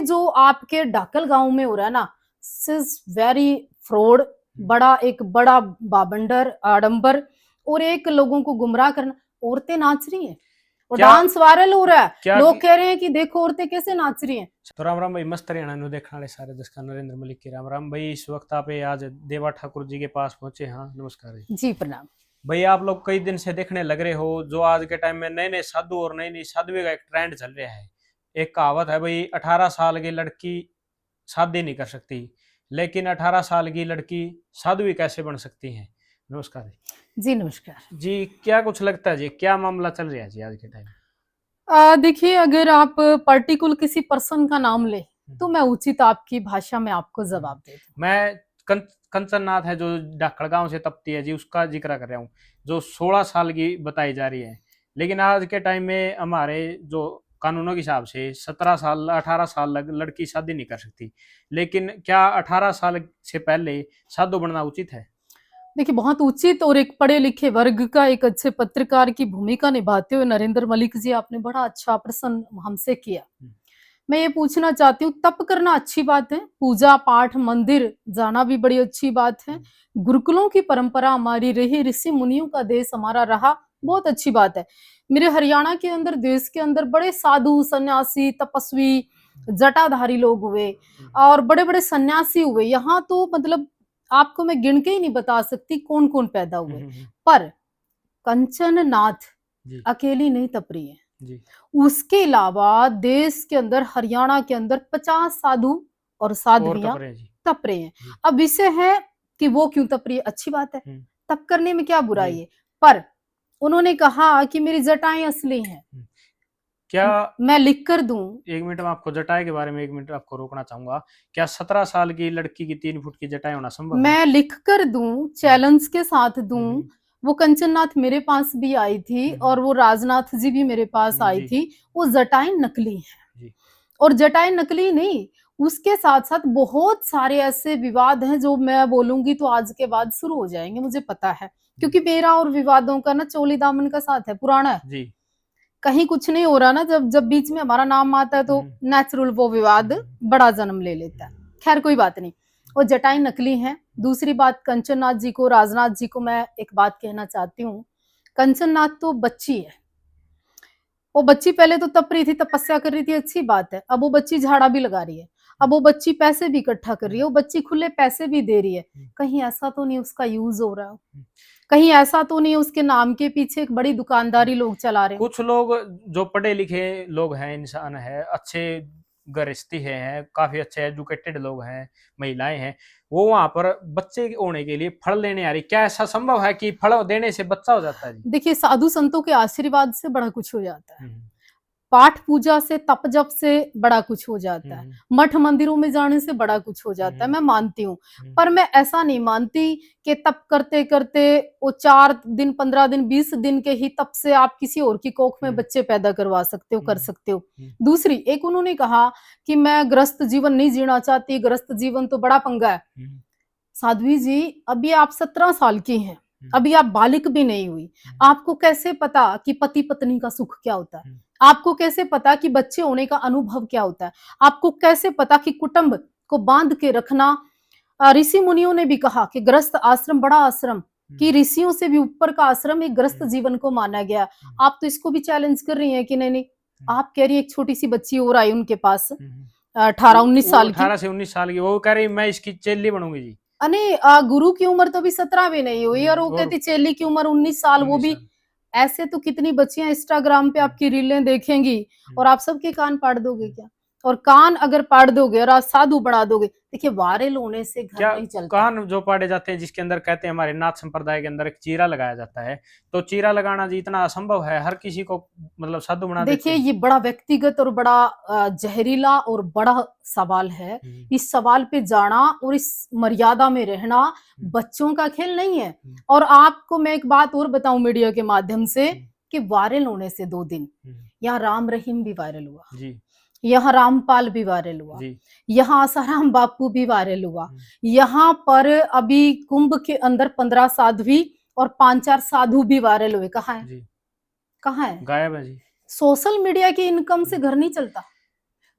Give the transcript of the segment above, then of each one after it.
जो आपके डाकल गांव में हो रहा है ना, इज वेरी फ्रॉड, बड़ा एक बड़ा बाबंडर आडंबर, और एक लोगों को गुमराह करना। औरतें नाच रही हैं और क्या डांस वायरल हो रहा है, क्या लोग कह रहे हैं कि देखो औरतें कैसे नाच रही हैं। तो राम राम भाई, मस्त हरियाणा नु देखने वाले सारे दर्शक, नरेंद्र मलिक के राम राम भाई। इस वक्त आप आज देवा ठाकुर जी के पास पहुंचे। हाँ, नमस्कार जी। जी प्रणाम। भाई, आप लोग कई दिन से देखने लग रहे हो जो आज के टाइम में नए नए साधु और नई नई साध्वी का एक ट्रेंड चल रहा है। एक कहावत है भाई, 18 साल की लड़की शादी नहीं कर सकती, लेकिन 18 साल की लड़की साध्वी कैसे बन सकती है। नमस्कार जी नमस्कार। जी। क्या कुछ लगता है जी, क्या मामला चल रहा है जी आज के टाइम में? देखिए, अगर आप पर्टिकुलर किसी पर्सन का नाम ले तो मैं उचित आपकी भाषा में आपको जवाब दे दूं। मैं कंचन नाथ है जो डाकड़ गांव से तपती है जी, उसका जिक्र कर रहा हूँ, जो 16 साल की बताई जा रही है। लेकिन आज के टाइम में हमारे जो कानूनों के हिसाब से 17 साल 18 साल लड़की शादी नहीं कर सकती, लेकिन क्या 18 साल से पहले साधु बनना उचित है? देखिए, बहुत उचित और एक पढ़े लिखे वर्ग का एक अच्छे पत्रकार की भूमिका निभाते हुए नरेंद्र मलिक जी, आपने बड़ा अच्छा प्रश्न हमसे किया। मैं ये पूछना चाहती हूँ, तप करना अच्छी बात है, पूजा पाठ मंदिर जाना भी बड़ी अच्छी बात है, गुरुकुलों की परंपरा हमारी रही, ऋषि मुनियों का देश हमारा रहा, बहुत अच्छी बात है। मेरे हरियाणा के अंदर, देश के अंदर बड़े साधु सन्यासी तपस्वी जटाधारी लोग हुए और बड़े बड़े सन्यासी हुए। यहाँ तो मतलब आपको मैं गिन के ही नहीं बता सकती कौन कौन पैदा हुए। पर कंचन नाथ जी अकेली नहीं तप रही है, जी उसके अलावा देश के अंदर, हरियाणा के अंदर 50 साधु और और साध्वियां तप रहे हैं जी। तप रहे हैं। जी अब विषय है कि वो क्यों तप रही है, अच्छी बात है, हम्म, तप करने में क्या बुराई जी है। पर उन्होंने कहा कि मेरी जटाएं असली हैं, क्या मैं लिख कर दूं। एक मिनट में आपको जटाए के बारे में एक मिनट आपको रोकना चाहूंगा। क्या 17 साल की लड़की की 3 फुट की जटाएं होना संभव है? मैं लिख कर दूं, चैलेंज के साथ दूं। वो कंचननाथ मेरे पास भी आई थी और वो राजनाथ जी भी मेरे पास आई जी थी। वो जटाएं नकली हैं, जी और जटाएं नकली नहीं, उसके साथ साथ बहुत सारे ऐसे विवाद हैं जो मैं बोलूंगी तो आज के बाद शुरू हो जाएंगे, मुझे पता है, क्योंकि मेरा और विवादों का ना चोली दामन का साथ है, पुराना है, जी कहीं कुछ नहीं हो रहा ना। जब जब बीच में हमारा नाम आता है तो नेचुरल वो विवाद बड़ा जन्म ले लेता है। खैर कोई बात नहीं, वो जटाएं नकली हैं। दूसरी बात, कंचननाथ जी को, राजनाथ जी को मैं एक बात कहना चाहती हूँ। कंचननाथ तो बच्ची है, वो बच्ची पहले तो तप रही थी, तपस्या कर रही थी, अच्छी बात है। अब वो बच्ची झाड़ा भी लगा रही है, अब वो बच्ची पैसे भी इकट्ठा कर रही है, वो बच्ची खुले पैसे भी दे रही है। कहीं ऐसा तो नहीं उसका यूज हो रहा हो, कहीं ऐसा तो नहीं उसके नाम के पीछे एक बड़ी दुकानदारी लोग चला रहे हो। कुछ लोग जो पढ़े लिखे लोग हैं, इंसान है, अच्छे गृहस्थी है, काफी अच्छे एजुकेटेड लोग हैं, महिलाएं हैं, वो वहां पर बच्चे होने के लिए फल लेने आ रही। क्या ऐसा संभव है कि फल देने से बच्चा हो जाता है जी? देखिए, साधु संतों के आशीर्वाद से बड़ा कुछ हो जाता है, हम्म, पाठ पूजा से तप जप से बड़ा कुछ हो जाता है, हम्म, मठ मंदिरों में जाने से बड़ा कुछ हो जाता है, मैं मानती हूँ। पर मैं ऐसा नहीं मानती कि तप करते करते वो 4 दिन 15 दिन 20 दिन के ही तप से आप किसी और की कोख में बच्चे पैदा करवा सकते हो, कर सकते हो। दूसरी एक उन्होंने कहा कि मैं ग्रस्त जीवन नहीं जीना चाहती, ग्रस्त जीवन तो बड़ा पंगा है। साध्वी जी, अभी आप 17 साल की हैं, अभी आप बालिक भी नहीं हुई, आपको कैसे पता कि पति पत्नी का सुख क्या होता है, आपको कैसे पता कि बच्चे होने का अनुभव क्या होता है, आपको कैसे पता कि कुटुंब को बांध के रखना। ऋषि मुनियों ने भी कहा कि ग्रस्त आश्रम बड़ा आश्रम, कि ऋषियों से भी ऊपर का आश्रम एक ग्रस्त जीवन को माना गया। आप तो इसको भी चैलेंज कर रही हैं कि नहीं नहीं, आप कह रही है एक छोटी सी बच्ची और आई उनके पास 18-19 वो साल की, 18 से 19 साल की, वो कह रही मैं इसकी चेली बनूंगी जी। अरे गुरु की उम्र तो अभी 17 भी नहीं हुई और वो और कहती चेली की उम्र 19 साल, वो 19 भी। साल ऐसे तो कितनी बच्चियां इंस्टाग्राम पे आपकी रीलें देखेंगी और आप सबके कान पाड़ दोगे क्या? और कान अगर पाड़ दोगे और आप साधु बढ़ा दोगे, देखिए वायरल होने से घर क्या नहीं चलता। कान जो पाड़े जाते हैं, जिसके अंदर कहते हैं हमारे नाथ संप्रदाय के अंदर एक चीरा लगाया जाता है, तो चीरा लगाना जी इतना असंभव है, हर किसी को मतलब साधु बना देते देखिए, हैं। ये बड़ा व्यक्तिगत और बड़ा जहरीला और बड़ा सवाल है। इस सवाल पे जाना और इस मर्यादा में रहना बच्चों का खेल नहीं है। और आपको मैं एक बात और बताऊं मीडिया के माध्यम से, कि वायरल होने से 2 दिन यहाँ राम रहीम भी वायरल हुआ, जी यहाँ रामपाल भी वायरल हुआ, जी यहाँ आसाराम बापू भी वायरल हुआ, यहाँ पर अभी कुंभ के अंदर 15 साध्वी और 5-4 साधु भी वायरल हुए। कहाँ है, जी कहाँ है? गायब है जी। सोशल मीडिया की इनकम से घर नहीं चलता,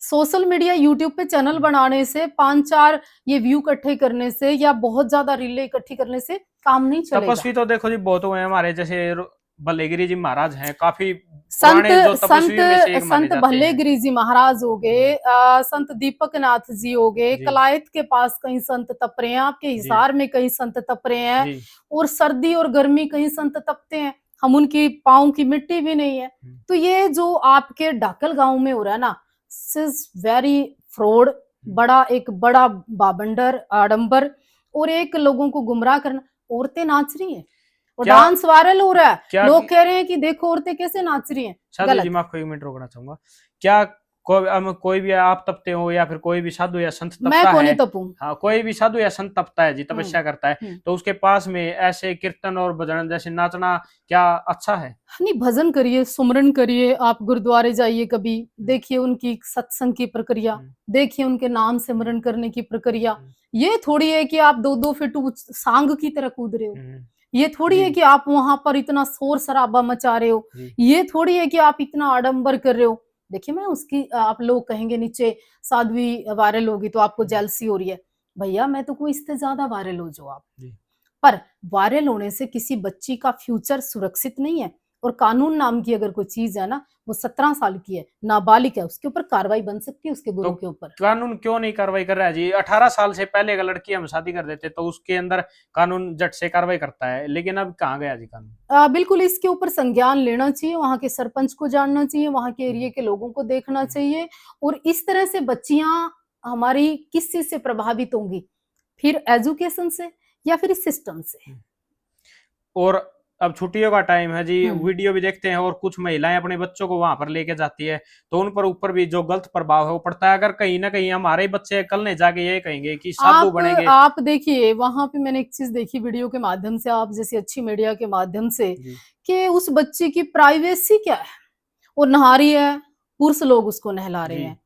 सोशल मीडिया यूट्यूब पे चैनल बनाने से 5-4 ये व्यू इकट्ठे करने से या बहुत ज्यादा रीलें इकट्ठी करने से काम नहीं चलेगा। तपस्वी तो देखो जी बहुत हुए हैं हमारे, जैसे भल्लेगिरी जी महाराज हैं, काफी संत पुराने जो संत तपस्वियों में से एक माने संत जाते हैं। भल्लेगिरी जी महाराज हो गए, संत दीपक नाथ जी हो गए, जी। कलायत के पास कई संत तप रहे हैं, आपके जी। हिसार में कई संत तप रहे हैं, जी। और सर्दी और गर्मी कई संत तपते हैं, हम उनकी पाँव की मिट्टी भी नहीं है। तो ये जो आपके ढाकल गांव में हो रहा है ना, इज वेरी फ्रॉड, एक बड़ा बाबंडर आडंबर, और एक लोगों को गुमराह करना। औरतें नाच रही हैं और क्या डांस वायरल हो रहा है, क्या लोग कह रहे हैं कि देखो औरतें कैसे नाच रही हैं। साधु जी गलत। मैं आपको 1 मिनट रोकना चाहूंगा। क्या कोई भी आप तपते हो या फिर कोई भी साधु या संत मैं तपता कौन है, तपूं। हाँ कोई भी साधु या संत तपता है जी, तपस्या करता है, तो उसके पास में ऐसे कीर्तन और भजन जैसे नाचना क्या अच्छा है? नहीं, भजन करिए, सुमरन करिए, आप गुरुद्वारे जाइए, कभी देखिए उनकी सत्संग की प्रक्रिया, देखिए उनके नाम सिमरन करने की प्रक्रिया। ये थोड़ी है कि आप 2-2 फीट सांग की तरह कूद रहे हो, ये थोड़ी है कि आप वहां पर इतना शोर शराबा मचा रहे हो, ये थोड़ी है कि आप इतना आडंबर कर रहे हो। देखिए मैं उसकी, आप लोग कहेंगे नीचे साध्वी वायरल होगी तो आपको जेलसी हो रही है, भैया मैं तो कोई इससे ज्यादा वायरल हो जाओ आप, पर वायरल होने से किसी बच्ची का फ्यूचर सुरक्षित नहीं है। और कानून नाम की अगर कोई चीज है ना, वो 17 साल की है, नाबालिग है, उसके ऊपर कार्रवाई बन सकती है, उसके गुरु तो के ऊपर। कानून क्यों नहीं कार्रवाई कर रहा है जी? 18 साल से पहले अगर लड़की हम शादी कर देते तो उसके अंदर कानून झट से कार्रवाई करता है, लेकिन अब कहाँ गया जी कानून? बिल्कुल इसके ऊपर संज्ञान लेना चाहिए, वहां के सरपंच को जानना चाहिए, वहां के एरिया के लोगों को देखना चाहिए। और इस तरह से बच्चियां हमारी किस चीज से प्रभावित होंगी, फिर एजुकेशन से या फिर इस सिस्टम से। और अब छुट्टियों का टाइम है जी, वीडियो भी देखते हैं और कुछ महिलाएं अपने बच्चों को वहां पर लेके जाती है, तो उन पर ऊपर भी जो गलत प्रभाव है वो पड़ता है। अगर कहीं ना कहीं हमारे बच्चे कल नहीं जाके ये कहेंगे कि साधु बनेंगे। आप देखिए वहां पे मैंने एक चीज देखी वीडियो के माध्यम से, आप जैसी अच्छी मीडिया के माध्यम से, कि उस बच्चे की प्राइवेसी क्या है, वो नहा रही है, पुरुष लोग उसको नहला रहे हैं,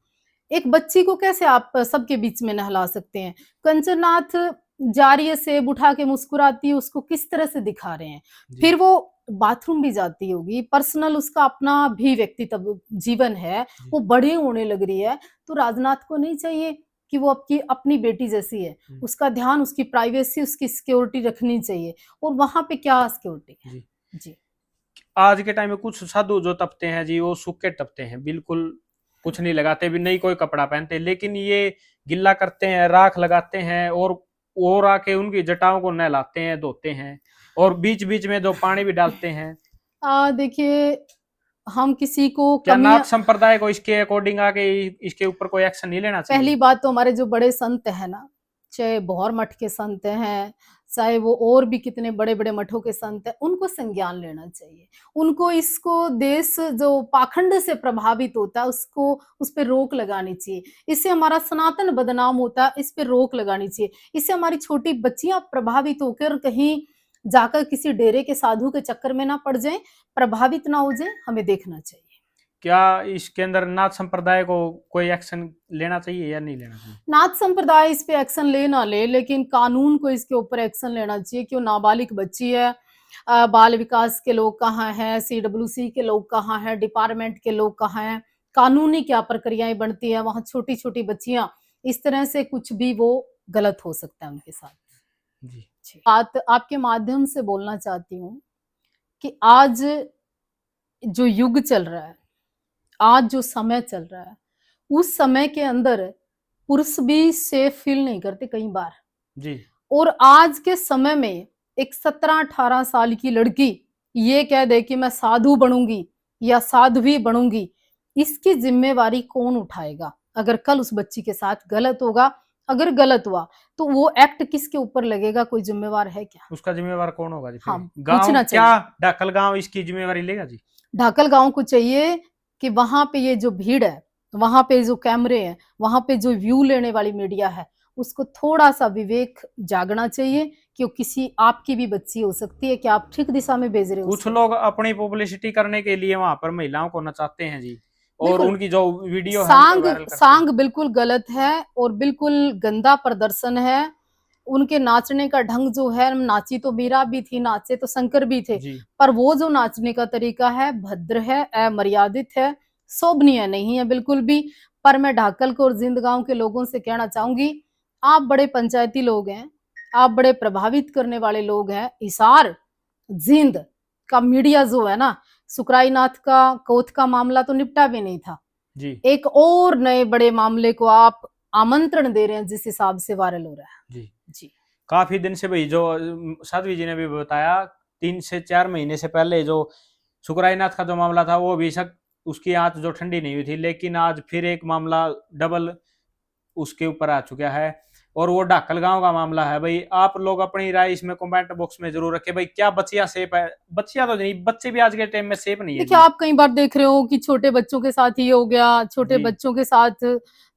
एक बच्ची को कैसे आप सबके बीच में नहला सकते हैं। कंचननाथ जा रही है, सेब उठा के मुस्कुराती है, उसको किस तरह से दिखा रहे हैं, फिर वो बाथरूम भी जाती होगी, पर्सनल उसका अपना भी व्यक्तित्व जीवन है, वो बड़े होने लग रही है। तो राजनाथ को नहीं चाहिए कि वो आपकी अपनी बेटी जैसी है, उसका ध्यान, उसकी प्राइवेसी, उसकी सिक्योरिटी रखनी चाहिए। और वहां पे क्या सिक्योरिटी है जी। आज के टाइम में कुछ साधु जो तपते हैं जी, वो सूखे तपते हैं, बिल्कुल कुछ नहीं लगाते भी, नहीं कोई कपड़ा पहनते, लेकिन ये गिल्ला करते हैं, राख लगाते हैं और आके उनकी जटाओं को नहलाते हैं, धोते हैं, और बीच बीच में जो पानी भी डालते हैं। देखिए हम किसी को क्या नाथ संप्रदाय को इसके अकॉर्डिंग आके इसके ऊपर कोई एक्शन नहीं लेना चाहिए? पहली बात तो हमारे जो बड़े संत है ना, चाहे भौर मठ के संत हैं, चाहे वो और भी कितने बड़े बड़े मठों के संत हैं, उनको संज्ञान लेना चाहिए। उनको इसको देश जो पाखंड से प्रभावित होता है उसको, उस पर रोक लगानी चाहिए। इससे हमारा सनातन बदनाम होता है, इस पर रोक लगानी चाहिए। इससे हमारी छोटी बच्चियां प्रभावित होकर कहीं जाकर किसी डेरे के साधु के चक्कर में ना पड़ जाएं, प्रभावित ना हो जाए, हमें देखना चाहिए। क्या इसके अंदर नाथ संप्रदाय को कोई एक्शन लेना चाहिए या नहीं लेना चाहिए? नाथ संप्रदाय इस पे एक्शन ले ना ले, लेकिन कानून को इसके ऊपर एक्शन लेना चाहिए। क्यों, नाबालिग बच्ची है, बाल विकास के लोग कहाँ हैं, CWC के लोग कहाँ हैं, डिपार्टमेंट के लोग कहाँ हैं, कानूनी क्या प्रक्रियाएं बनती है वहां। छोटी छोटी बच्चियां, इस तरह से कुछ भी वो गलत हो सकता है उनके साथ जी। बात आपके माध्यम से बोलना चाहती हूँ कि आज जो युग चल रहा है, आज जो समय चल रहा है, उस समय के अंदर पुरुष भी सेफ फील नहीं करते कई बार जी। और आज के समय में एक 17-18 साल की लड़की ये कह दे कि मैं साधु बनूंगी या साध्वी बनूंगी, इसकी जिम्मेवारी कौन उठाएगा? अगर कल उस बच्ची के साथ गलत होगा, अगर गलत हुआ तो वो एक्ट किसके ऊपर लगेगा? कोई जिम्मेवार है क्या? उसका जिम्मेवार कौन होगा जी? हाँ, गांव क्या ढाकल गांव इसकी जिम्मेवारी लेगा जी? ढाकल गांव को चाहिए कि वहां पे ये जो भीड़ है, वहां पे जो कैमरे हैं, वहां पे जो व्यू लेने वाली मीडिया है, उसको थोड़ा सा विवेक जागना चाहिए कि किसी आपकी भी बच्ची हो सकती है कि आप ठीक दिशा में भेज रहे हो। कुछ लोग अपनी पब्लिसिटी करने के लिए वहां पर महिलाओं को नचाते हैं जी, और उनकी जो वीडियो है सांग बिल्कुल गलत है और बिल्कुल गंदा प्रदर्शन है। उनके नाचने का ढंग जो है, नाची तो मीरा भी थी, नाचे तो शंकर भी थे, पर वो जो नाचने का तरीका है भद्र है, अमर्यादित है, शोभनीय नहीं है बिल्कुल भी। पर मैं ढाकल और जिंद गांव के लोगों से कहना चाहूंगी, आप बड़े पंचायती लोग हैं, आप बड़े प्रभावित करने वाले लोग हैं। हिसार जिंद का मीडिया जो है ना, सुकराईनाथ का कोथ का मामला तो निपटा भी नहीं था जी एक और नए बड़े मामले को आप आमंत्रण दे रहे हैं जिस हिसाब से वायरल हो रहा है। जी जी काफी दिन से भाई जो साध्वी जी ने भी बताया 3 से 4 महीने से पहले जो सुकराईनाथ का जो मामला था वो अभी तक उसकी आंच जो ठंडी नहीं हुई थी, लेकिन आज फिर एक मामला डबल उसके ऊपर आ चुका है और वो ढाकल गांव का मामला है। भाई आप लोग अपनी राय इसमें कमेंट बॉक्स में जरूर रखें। भाई क्या बच्चियां सेफ है? बच्चियां तो नहीं, बच्चे भी आज के टाइम में सेफ नहीं है देखिए, जी। आप कई बार देख रहे हो कि छोटे बच्चों के साथ ये हो गया, छोटे जी बच्चों के साथ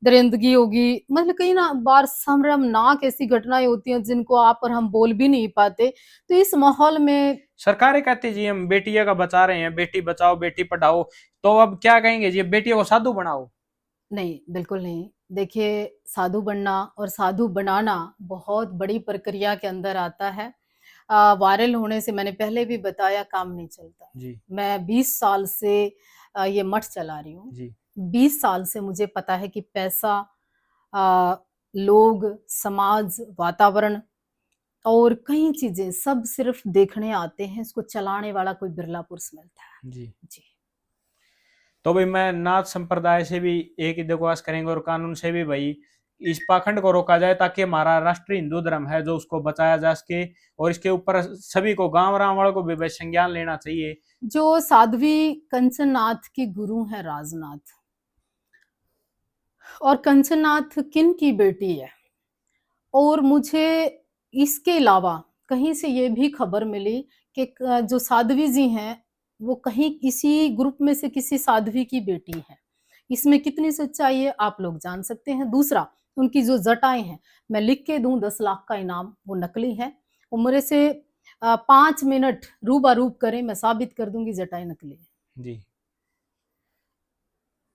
दरिंदगी होगी, मतलब कई ना बार शर्मनाक ऐसी घटनाएं होती हैं जिनको आप और हम बोल भी नहीं पाते। तो इस माहौल में सरकारें कहती जी हम बेटियों का बचा रहे हैं, बेटी बचाओ बेटी पढ़ाओ, तो अब क्या कहेंगे जी, बेटियों को साधु बनाओ? नहीं, बिल्कुल नहीं। देखिए, साधु बनना और साधु बनाना बहुत बड़ी प्रक्रिया के अंदर आता है। वायरल होने से मैंने पहले भी बताया काम नहीं चलता। जी मैं 20 साल से ये मठ चला रही हूँ। जी 20 साल से मुझे पता है कि पैसा, अ, लोग, समाज, वातावरण और कई चीजें सब सिर्फ देखने आते हैं, इसको चलाने वाला कोई बिरला पुरुष मिलता है। जी जी। तो भाई मैं नाथ संप्रदाय से भी एक ही दरख्वास्त करेंगे और कानून से भी भाई इस पाखंड को रोका जाए ताकि हमारा राष्ट्रीय हिंदू धर्म है जो उसको बचाया जा सके, और इसके ऊपर सभी को गांव राम वालों को भी संज्ञान लेना चाहिए। जो साध्वी कंचननाथ के गुरु हैं राजनाथ, और कंचननाथ किन की बेटी है, और मुझे इसके अलावा कहीं से ये भी खबर मिली कि जो साध्वी जी हैं वो कहीं किसी ग्रुप में से किसी साध्वी की बेटी है। इसमें कितनी सच्चाई है आप लोग जान सकते हैं। दूसरा, उनकी जो जटाएं हैं, मैं लिख के दूं 10 लाख का इनाम, वो नकली है। उम्र से 5 मिनट रूबा रूब करें, मैं साबित कर दूंगी जटाएं नकली है। जी